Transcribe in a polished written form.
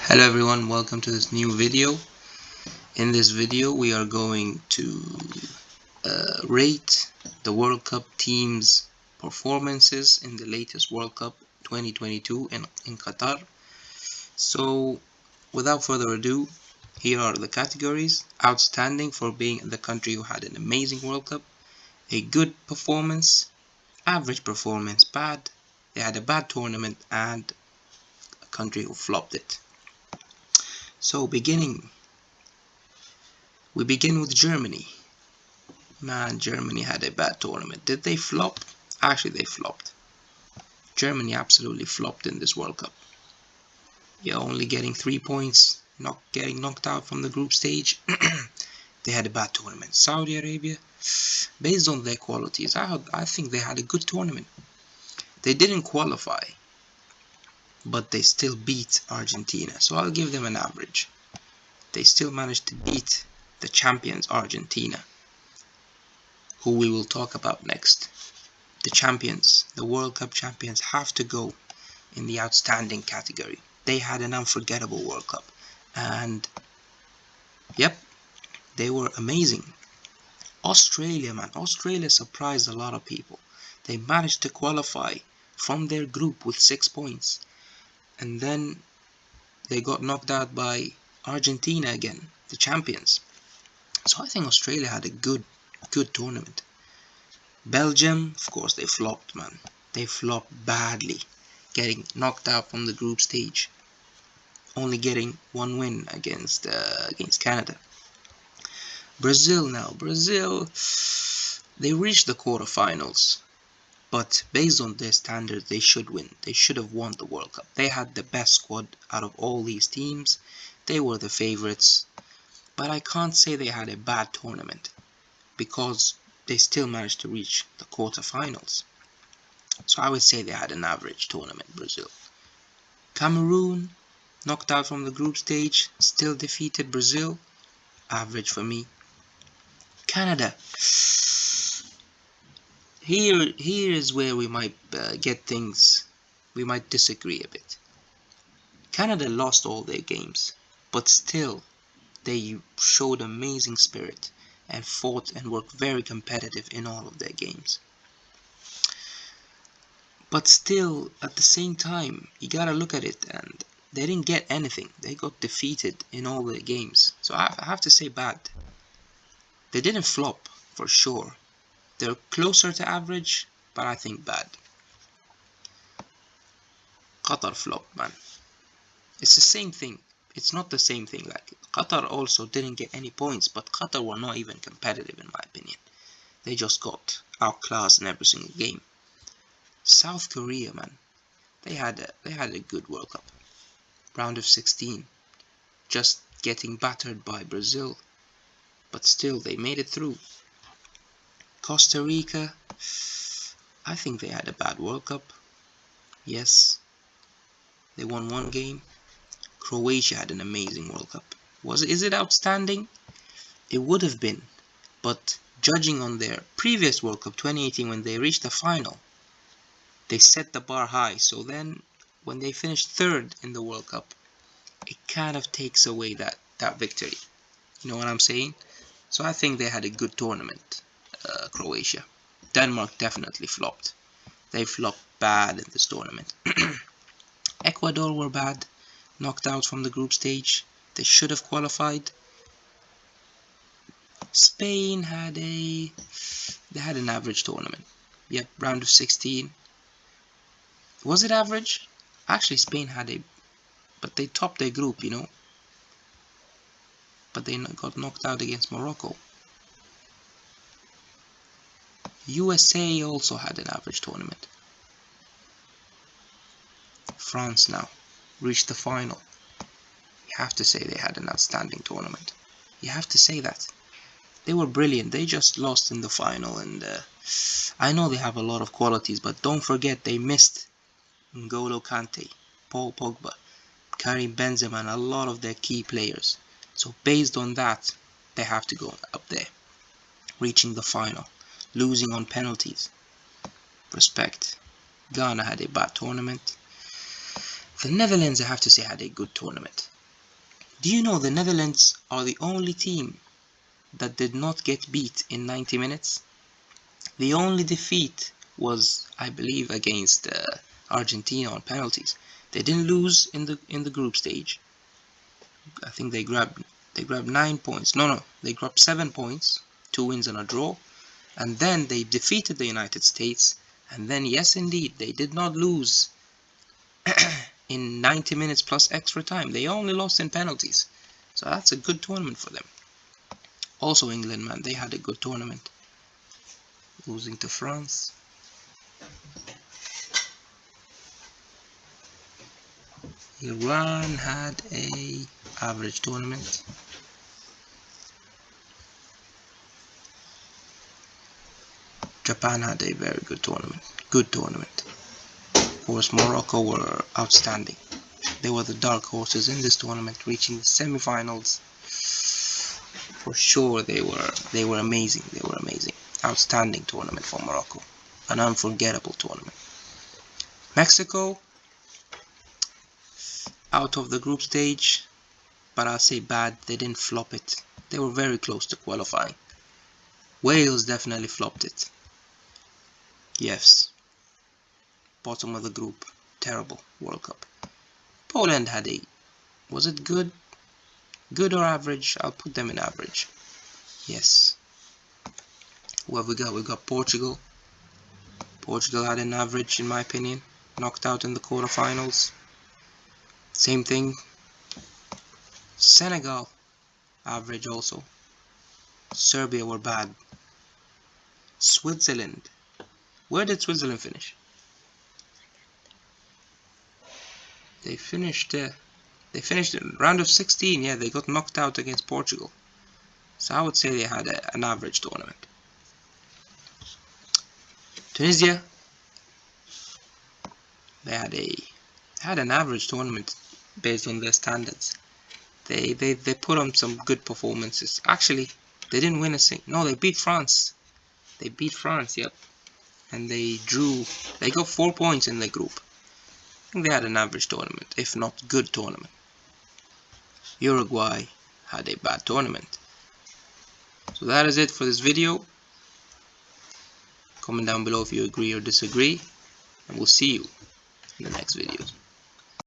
Hello everyone, welcome to this new video. In this video we are going to rate the World Cup teams' performances in the latest World Cup 2022 in Qatar. So without further ado, here are the categories: outstanding for being the country who had an amazing World Cup, a good performance, average performance, bad, they had a bad tournament, and a country who flopped it. So we begin with Germany. Man, Germany had a bad tournament. Did they flop? Actually, they flopped. Germany absolutely flopped in this World Cup. Yeah, only getting 3 points, not getting knocked out from the group stage. They had a bad tournament. Saudi Arabia, based on their qualities, I think they had a good tournament. They didn't qualify, but they still beat Argentina, so I'll give them an average. They still managed to beat the champions Argentina, who we will talk about next. The champions, the World Cup champions, have to go in the outstanding category. They had an unforgettable World Cup, and yep, they were amazing. Australia, man, Australia surprised a lot of people. They managed to qualify from their group with 6 points, and then they got knocked out by Argentina again, the champions. So I think Australia had a good tournament. Belgium, of course, they flopped, man. They flopped badly, getting knocked out from the group stage, only getting one win against Canada. Brazil, they reached the quarterfinals, but based on their standards, they should win. They should have won the World Cup. They had the best squad out of all these teams. They were the favorites, but I can't say they had a bad tournament because they still managed to reach the quarterfinals. So I would say they had an average tournament, Brazil. Cameroon, knocked out from the group stage, still defeated Brazil. Average for me. Canada. Here is where we might we might disagree a bit. Canada lost all their games, but still they showed amazing spirit and fought and worked very competitive in all of their games. But still, at the same time, you gotta look at it, and they didn't get anything. They got defeated in all their games. So I have to say bad. They didn't flop, for sure. They're closer to average, but I think bad. Qatar flopped, man. It's the same thing. It's not the same thing. Like, Qatar also didn't get any points, but Qatar were not even competitive in my opinion. They just got outclassed in every single game. South Korea, man. They had a good World Cup. Round of 16. Just getting battered by Brazil, but still they made it through. Costa Rica, I think they had a bad World Cup. Yes, they won one game. Croatia had an amazing World Cup. Is it outstanding? It would have been, but judging on their previous World Cup 2018 when they reached the final, they set the bar high. So then when they finished third in the World Cup, it kind of takes away that victory. You know what I'm saying? So I think they had a good tournament, Croatia. Denmark definitely flopped. They flopped bad in this tournament. Ecuador were bad, knocked out from the group stage. They should have qualified. Spain had an average tournament. Yep, round of 16. Was it average? Actually, Spain but they topped their group, you know. But they got knocked out against Morocco. USA also had an average tournament. France now reached the final. You have to say they had an outstanding tournament. You have to say that. They were brilliant. They just lost in the final, and I know they have a lot of qualities, but don't forget they missed N'Golo Kante, Paul Pogba, Karim Benzema, and a lot of their key players. So based on that, they have to go up there, reaching the final, losing on penalties. Respect. Ghana had a bad tournament. The Netherlands, I have to say, had a good tournament. Do you know the Netherlands are the only team that did not get beat in 90 minutes? The only defeat was, I believe, against Argentina on penalties. They didn't lose in the group stage. I think they grabbed 9 points. No, they grabbed 7 points, 2 wins and a draw, and then they defeated the United States. And then, yes, indeed, they did not lose in 90 minutes plus extra time. They only lost in penalties. So that's a good tournament for them. Also England, man, they had a good tournament, losing to France. Iran had a average tournament. Japan had a very good tournament. Of course, Morocco were outstanding. They were the dark horses in this tournament, reaching the semi-finals. For sure, they were amazing. Outstanding tournament for Morocco. An unforgettable tournament. Mexico, out of the group stage, but I'll say bad. They didn't flop it. They were very close to qualifying. Wales definitely flopped it. Yes. Bottom of the group. Terrible World Cup. Poland had a... Was it good? Good or average? I'll put them in average. Yes. What have we got? We got Portugal. Portugal had an average, in my opinion. Knocked out in the quarterfinals. Same thing. Senegal, average also. Serbia were bad. Switzerland. Where did Switzerland finish? They finished in round of 16. Yeah, they got knocked out against Portugal. So I would say they had an average tournament. Tunisia, they had an average tournament based on their standards. They put on some good performances. Actually, they didn't win a single. No, they beat France. They beat France, yep. And they got 4 points in the group. I think they had an average tournament, if not good tournament. Uruguay had a bad tournament. So that is it for this video. Comment down below if you agree or disagree, and we'll see you in the next videos.